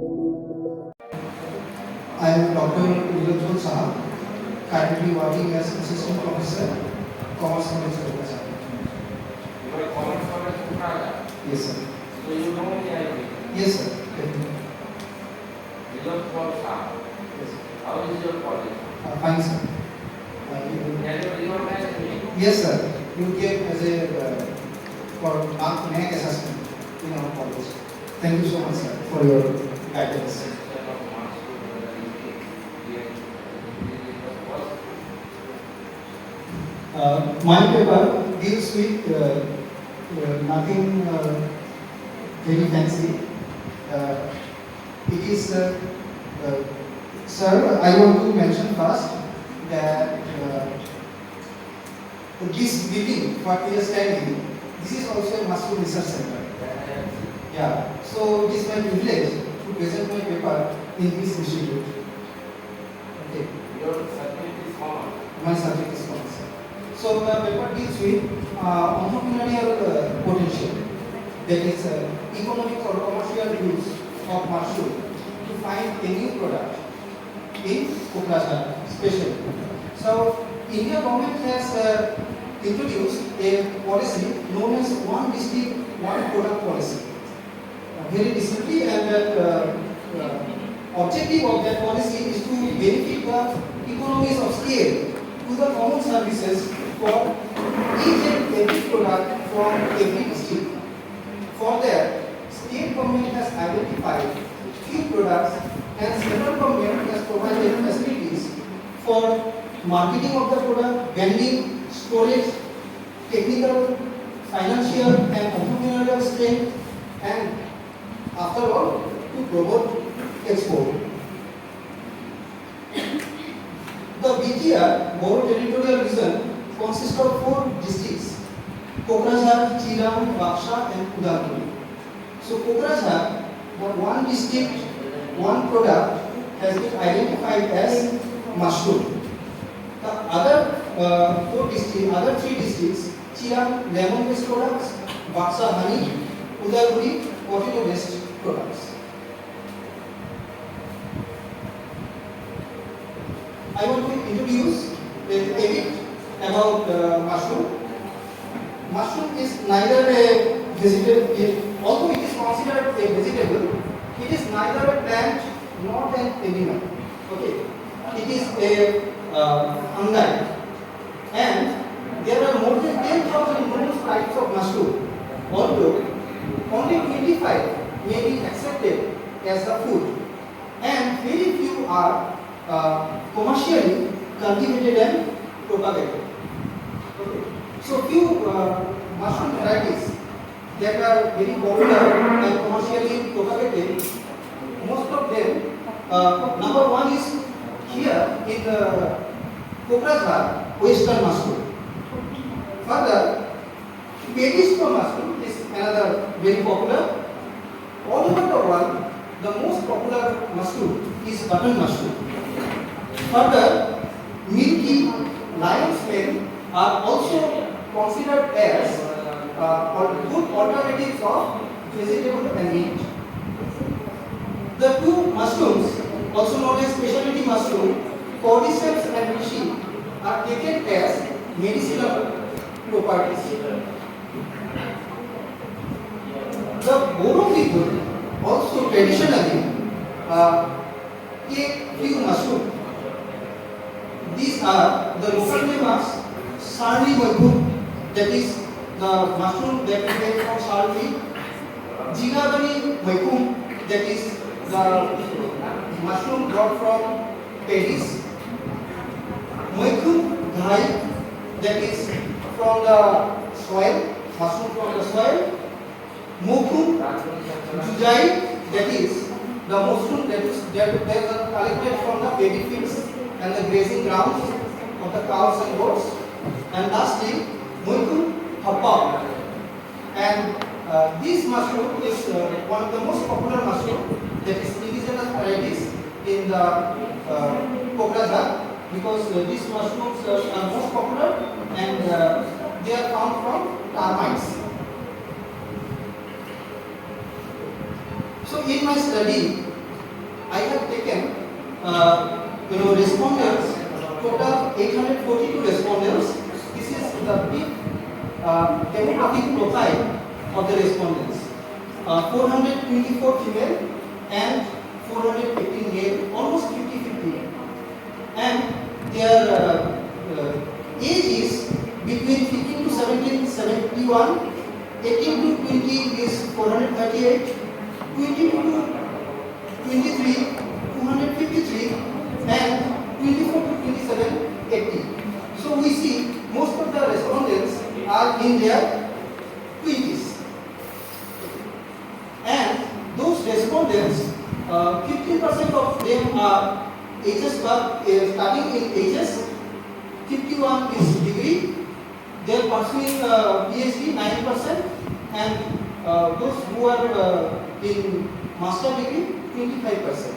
I am Dr. Nilopal Saha, currently working as assistant professor, commerce college, Kokorajhar. You are commerce college, Kokorajhar. Yes, sir. So you know me, I think. Yes, sir. Definitely. Nilopal Saha. Yes, sir. How is your college? Fine, sir. Can you recognize me? Yes, sir. You came as a for NAC assessment in our college. Thank you so much, sir, for your guidance. My paper deals with nothing very fancy. It is, sir, I want to mention first that this building, what we are standing, this is also a mushroom research center. Yeah, so it is my privilege to present my paper in this institute. Okay. Your subject is common. My subject is commerce. So the paper deals with entrepreneurial potential, that is economic or commercial use of mushroom to find a new product in Kokorajhar, especially. So India government has introduced a policy known as one district, one product policy. Very recently, and that objective of that policy is to benefit the economies of scale to the common services for each and every product from every district. For that, state government has identified few products and central government has provided facilities for marketing of the product, vending, storage, technical, financial and entrepreneurial strength, and after all, to promote export. The BTR, Boro Territorial Region, consists of 4 districts: Kokorajhar, Nijira, Baksha and Udalguri. So Kokorajhar, the one district, one product has been identified as mushroom. The other 3 districts, Nijira, lemon-based products, Baksha, honey, Udalguri, potato-based products. I want to introduce a bit about mushroom. Mushroom is neither a vegetable, although it is considered a vegetable, it is neither a plant nor an animal. Okay, it is a fungi, and there are more than 10,000 known types of mushroom. Although only 25 may be accepted as the food, and very few are commercially cultivated and propagated. Okay. So few mushroom varieties that are very popular and commercially propagated, most of them, number 1 is here in the Kokorajhar, western mushroom. Further, Pedistro mushroom is another very popular. All over the world, the most popular mushroom is button mushroom. Further, milky lion's mane are also considered as good alternatives of vegetable and meat. The 2 mushrooms, also known as specialty mushroom, cordyceps and reishi, are taken as medicinal properties. The Boro people also traditionally take few mushrooms. These are the local name as Sarni Moikum, that is the mushroom that we get from Sarni. Jinagani Moikum, that is the mushroom brought from Paris. Moikum Ghai, that is from the soil, mushroom from the soil. Mokum Jujai, that is the mushroom that is collected from the paddy fields and the grazing grounds of the cows and goats. And lastly, Moikum Happa. And this mushroom is one of the most popular mushroom, that is indigenous varieties in the Kokorajhar, because these mushrooms are most popular and they are found from termites. So in my study, taken, respondents, total 842 respondents. This is the big demographic profile of the respondents. 424 female and 418 male, almost 50-50. And their age is between 15 to 17, 71, 18 to 20 is 438, 22 to 23, 253, and 24 to 27, 80. So we see most of the respondents are in their 20s. And those respondents, 15% of them are HS, starting in HS, 51 is degree, they are pursuing PhD 9%, and those who are in master degree 25%.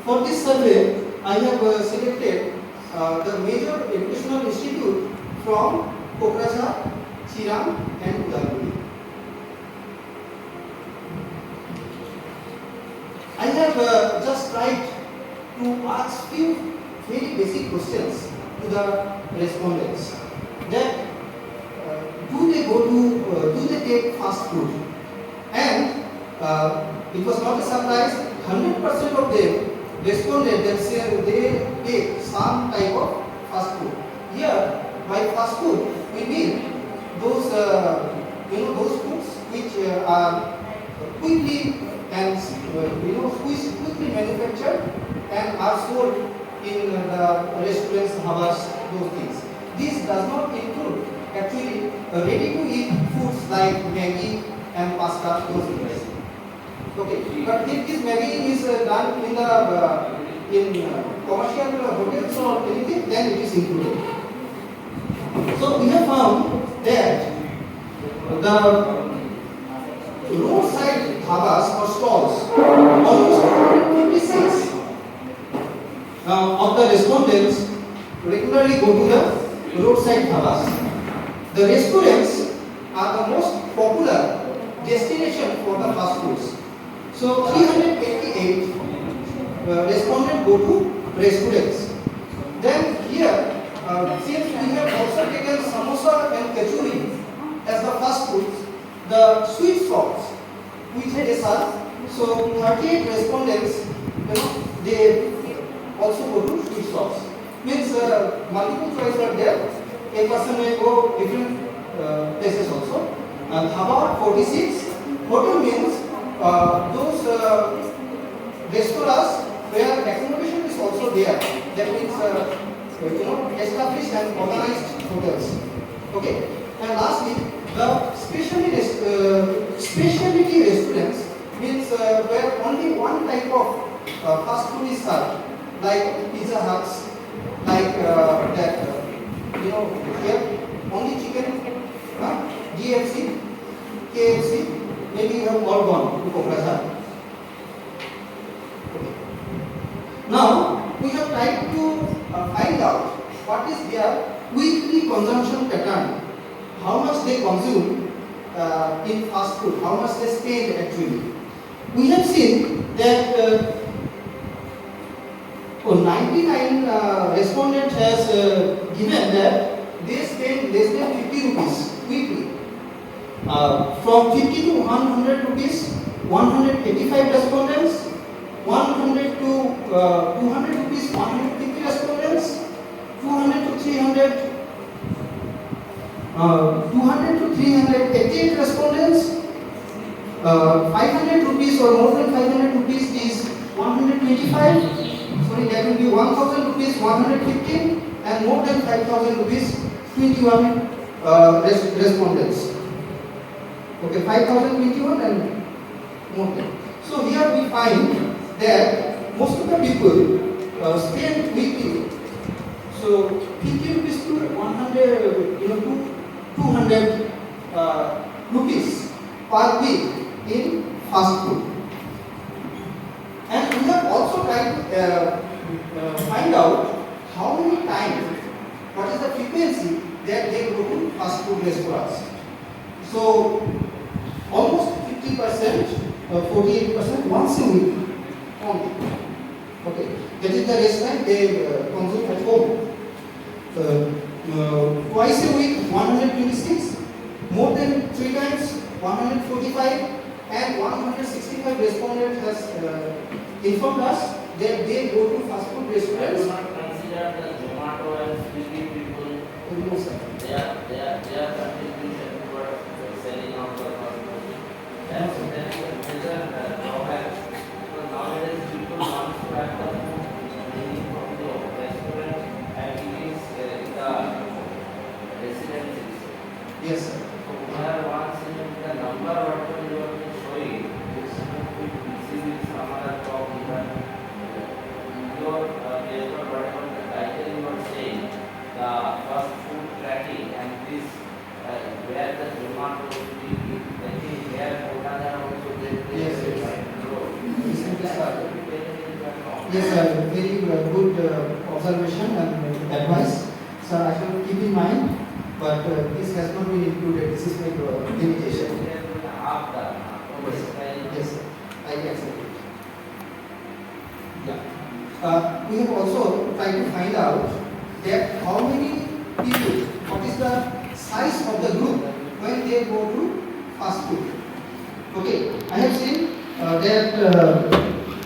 For this survey, I have selected the major educational institute from Kokorajhar, Chiram, and Nilopal. I have just tried to ask few very basic questions to the respondents. That do they take fast food? And it was not a surprise. 100% of them responded that they take some type of fast food. Here, by fast food, we mean those those foods which are quickly and quickly manufactured and are sold in the restaurants, dhabas, those things. This does not include actually ready-to-eat foods like Maggi and pasta, those things. Okay, but if this Maggi is done in commercial hotels or anything, then it is included. So we have found that the roadside dhabas or stalls, almost 56 of the respondents regularly go to the roadside dhabas. The restaurants are the most popular destination for the fast foods. So 388 respondents go to restaurants. Then here, since we have also taken samosa and kachori as the fast foods, the sweet shops which they serve, so 38 respondents, they also go to sweet shops. Means multiple choice are there. A person may go different places also. And dhaba 46. Hotel means those restaurants where accommodation is also there. That means established and organized hotels. Okay. And lastly, the specialty restaurants means where only one type of fast food is served, like Pizza Huts, like here only chicken, GFC, KFC, maybe you have all gone to Kokorajhar. Okay. Now we have tried to find out what is their weekly consumption pattern, how much they consume in fast food, how much they spend actually. We have seen that 99 respondents has given that they spend less than 50 rupees weekly. From 50 to 100 rupees, 185 respondents, 100 to 200 rupees, 150 respondents, 200 to 300, 200 to 388 respondents, 500 rupees or more than 500 rupees is 125. Sorry, that will be 1000 rupees, 115, and more than 5000 rupees, 21 respondents. Okay, 5021 and more than. So here we find that most of the people spend weekly. So 50 rupees to 100, to 200 rupees per week in fast food. And we have also tried to find out how many times, what is the frequency that they go to fast food restaurants. So almost 50%, 48% once a week only. Okay, that is the restaurant they consume at home. Twice a week 126, more than 3 times 145, and 165 respondents has informed us that they go to fast food I do restaurants. not consider the Zomato and Swiggy people, No, sir. their contribution towards selling of the fast food. That's a major drawback. So nowadays people want to have the food meaning from the restaurant and it is in the residences. Yes, sir. So we are once in the number whatever you are showing, this is some other talk even your paper whatever the title you are saying, the fast food tracking and this where the Zomato Swiggy, I think where Kokorajhar also they play Yes, a yes. vital role. Recently, sir. That will be taken into account. Yes, sir. Very good observation and advice. Sir, I shall keep in mind, but this has not been included. This is my limitation. Yes, sir. I accept it. Yeah. We have also tried to find out that how many people, what is the size of the group when they go to fast food. Okay, I have seen that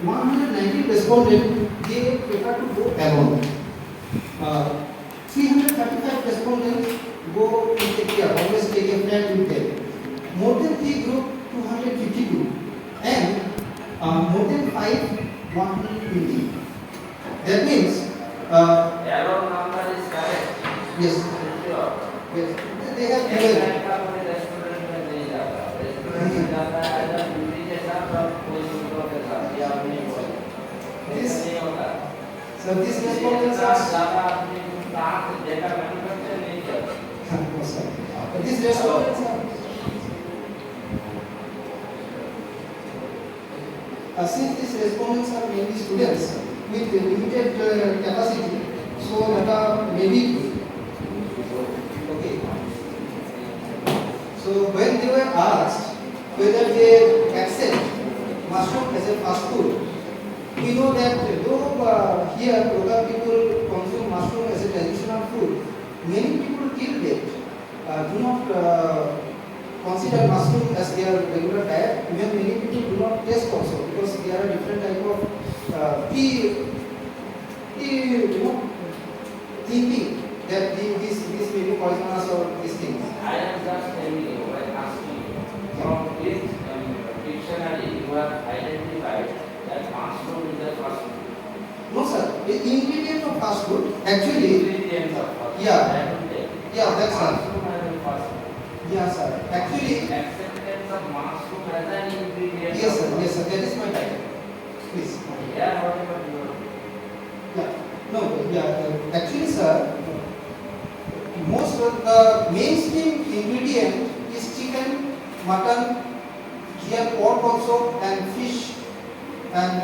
190 respondents they prefer to go alone. 335 respondents go to take care, always take a friend with them. More than 3 group 252 and more than 5 120. That means Error number is correct. yes, Sure. yes, they have एक given. Time का कोई restaurant में नहीं जाता, restaurant में जाता है या ड्यूटी के साथ और कोई दूसरों के साथ या अपने कोई ऐसा नहीं होता। So this एक respondents साथ are ज़्यादा अपने कहाँ से डेटा मैन्युफैक्चर नहीं करते। these respondents are since these respondents are mainly students with limited capacity, so data may be okay. So when they were asked whether they accept mushroom as a fast food, we know that though here local people consume mushroom as a traditional food, many people till date do not consider mushroom as their regular diet. Even many people do not taste also because there are different type of thinking that this may be poisonous or these things. I am just telling you, by asking you, from which dictionary you have identified that mushroom is a fast food. No sir, the ingredient of fast food actually, Ingredients of fast food. Yeah. I don't take. yeah, that's sir. Mushroom as a fast food. Yeah sir, actually, Acceptance of mushroom as an ingredient. yes sir, that is my title. Please. Yeah, whatever you are. Yeah, no, yeah, actually sir, most of the mainstream ingredient is chicken, mutton, here pork also, and fish, and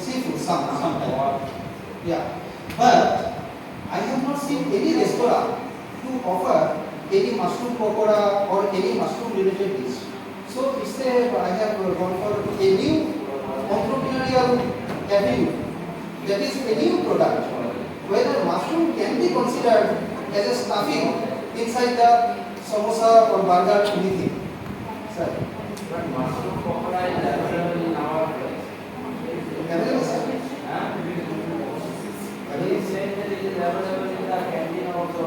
seafood sometimes. Yeah, but I have not seen any restaurant to offer any mushroom pakora or any mushroom related dish. So it's a, I have gone for a new entrepreneurial avenue, that is a new product, whether mushroom can be considered as a stuffing inside the samosa or burger, anything. Sir, But mushroom pakora is available in our place. available sir? Huh? He is saying that it is available in the canteen also.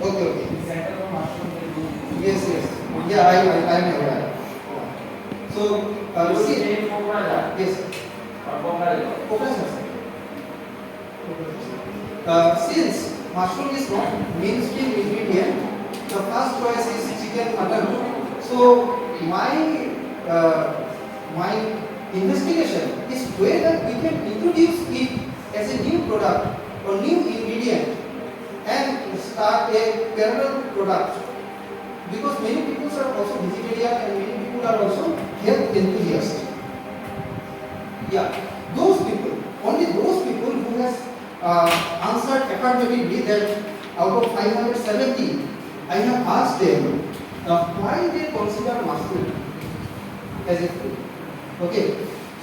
Okay. Center of mushroom will do. Yes. Yeah, I am aware. So, see, Same Kokorajhar yes. or Kokorajhar. Professor, sir. Since mushroom is not mainstream ingredient, the first choice is chicken, mutton. So my investigation is whether we can introduce it as a new product or new ingredient and start a parallel product, because many people are also vegetarian and many people are also health enthusiasts. Yeah, those people, only those people who has answered affirmatively that out of 570, I have asked them why they consider mushroom as a food. Okay,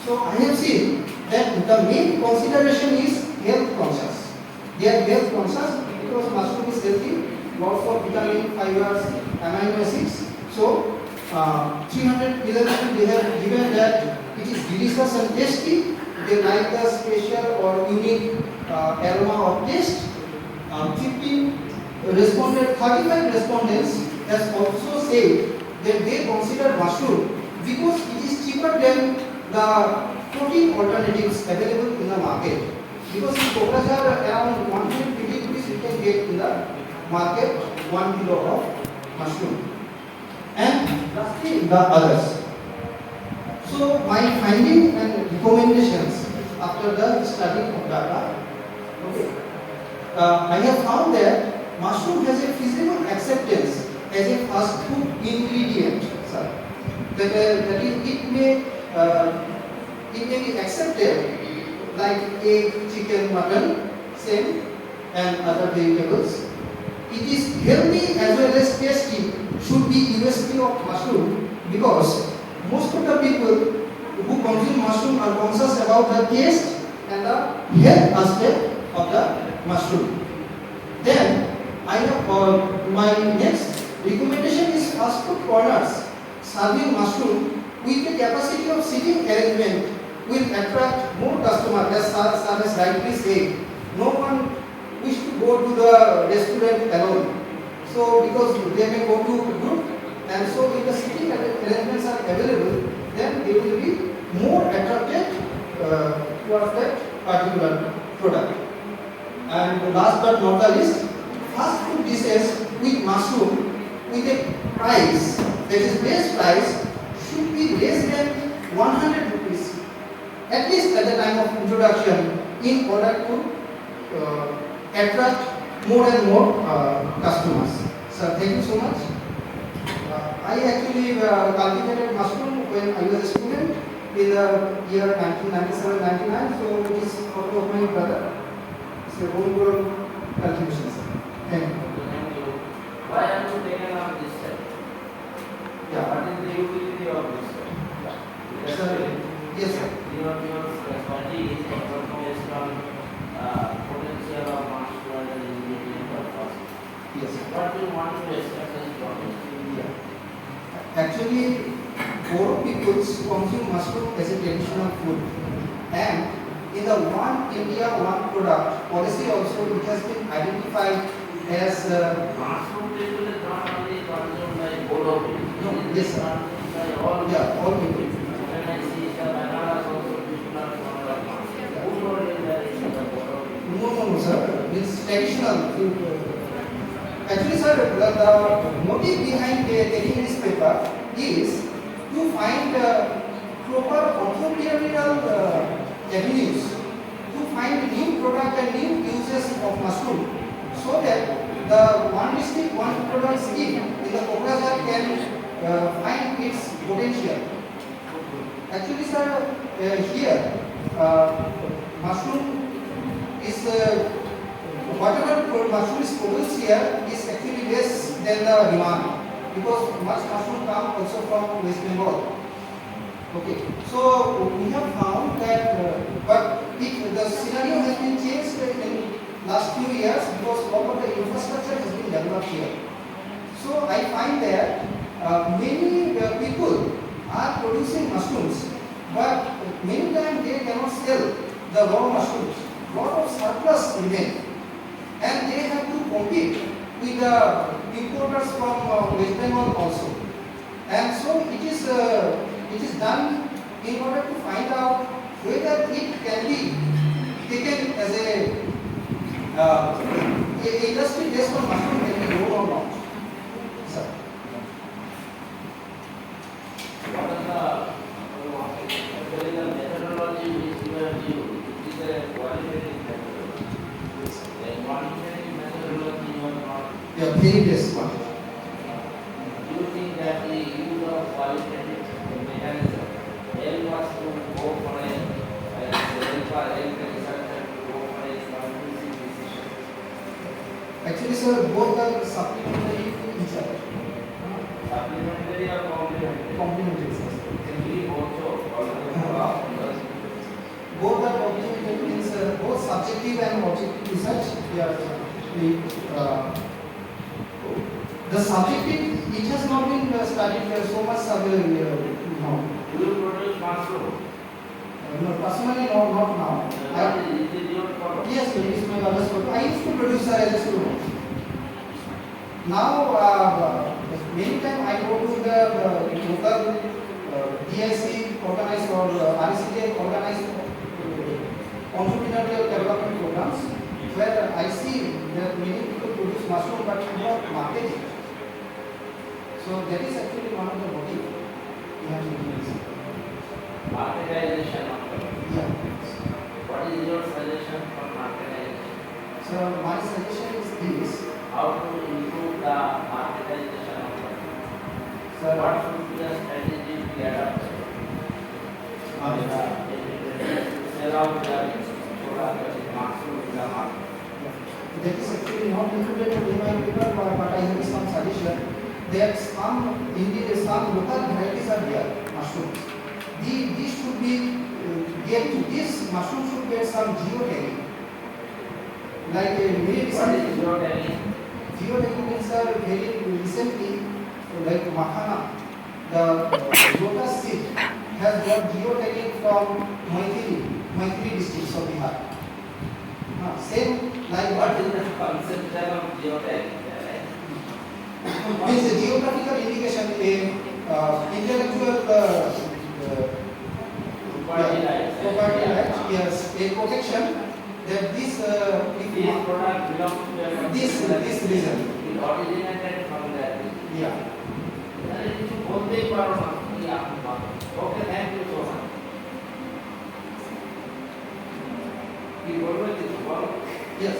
so I have seen then the main consideration is health conscious. They are health conscious because mushroom is healthy, lots of vitamin, fibers, amino acids. So 300 milligrams they have given that it is delicious and tasty. They like the special or unique aroma or taste. 35 respondents has also said that they consider mushroom because it is cheaper than the protein alternatives available in the market. Because in Kokorajhar around 150 rupees you can get in the market 1 kilo of mushroom. And lastly the others. So my finding and recommendations after the study of data. Okay. I have found that mushroom has a feasible acceptance as a fast food ingredient. Sir. That is, it may be accepted like egg, chicken, mutton, same, and other vegetables. It is healthy as well as tasty. Should be USP of mushroom because most of the people who consume mushroom are conscious about the taste and the health aspect of the mushroom. Then I have my next recommendation is fast food corners serving mushroom with the capacity of seating arrangement will attract more customers, as Sir has rightly said. No one wish to go to the restaurant alone. So because they may go to group, and so if the seating arrangements are available, then they will be more attracted towards that particular product. And last but not the least, fast food dishes with mushroom with a price that is base price should be less than 100 rupees at least at the time of introduction in order to attract more and more customers. Sir, thank you so much. I actually cultivated mushroom when I was a student in the year 1997-99, so it is photo of my brother. It's a homegrown cultivation. Thank you. Thank you. Why have you taken up this step? Yeah. What is the utility of this step? Yes, sir. Yes, sir. Your study is based on potential of mushroom and ingredient of fast. Yes, sir. What do you want to establish from it? Yeah. Actually, Boro peoples consume mushroom as a traditional food, and in the One India One Product policy also it has been identified as Mushroom people is not only consumed by Boro people. No, It yes, is sir. consumed by all all people. When I see the bananas also people are fond of mushroom. Who told you that it is a Boro people? No, sir. It's traditional food. Actually, sir, the motive behind taking this paper is to find proper entrepreneurial avenues to find new product and new uses of mushroom, so that the one district, one product scheme in the Kokorajhar can find its potential. Actually, sir, here mushroom is whatever mushroom is produced here is actually less than the demand because much mushroom comes also from West Bengal. Okay, so we have found that, but the scenario has been changed in last few years because all of the infrastructure has been developed here. So I find that many people are producing mushrooms, but many times they cannot sell the raw mushrooms. Lot of surplus remain, and they have to compete with the importers from West Bengal also. And so it is done in order to find out whether it can be taken as a industry based on mushroom can be grown or not. Sir. What is the methodology which you have used? It is a qualitative methodology. A quantitative methodology you have not. Yeah, very best one. Do you think that the use of qualitative mechanism help us to go for a help the researcher to go for a conclusive decision? Actually, sir, both are supplementary to each other. Supplementary or complementary? Complementary, sir. Simply both. Both subjective and objective research. The subjective, it has not been studied so much. No. Do you produce mushroom? No, personally, not now. Is it your product? Yes, it is my mother's photo. I used to produce as a student. Now, many times I go to the local DIC organized or RCA organized entrepreneurial development programs where I see that many people produce mushroom but not market it. So that is actually one of the motive we have to do. Marketization of product. Yeah. What is your suggestion for marketization? So my suggestion is this. How to improve the marketization of product? So What should be the strategy we adopt? Sell out the product mushroom in the market. that is actually not included in my paper, but I have some suggestion that some local varieties are there, mushrooms. These should be this mushroom should get some geotagging. Like very What is recently, your telling? geotagging means very recently, like Makhana, the lotus seed has got geotagging from Maithili district of Bihar. Same like What is the concept of geotagging? means a geographical indication, intellectual Property rights. property right, yes, a protection that this This product belongs to this reason. it originated from that region. Yeah. তাহলে কিছু বলতেই পারো না কি আপনি বলেন। Okay thank you so much কি বলবে কিছু বলো Yes.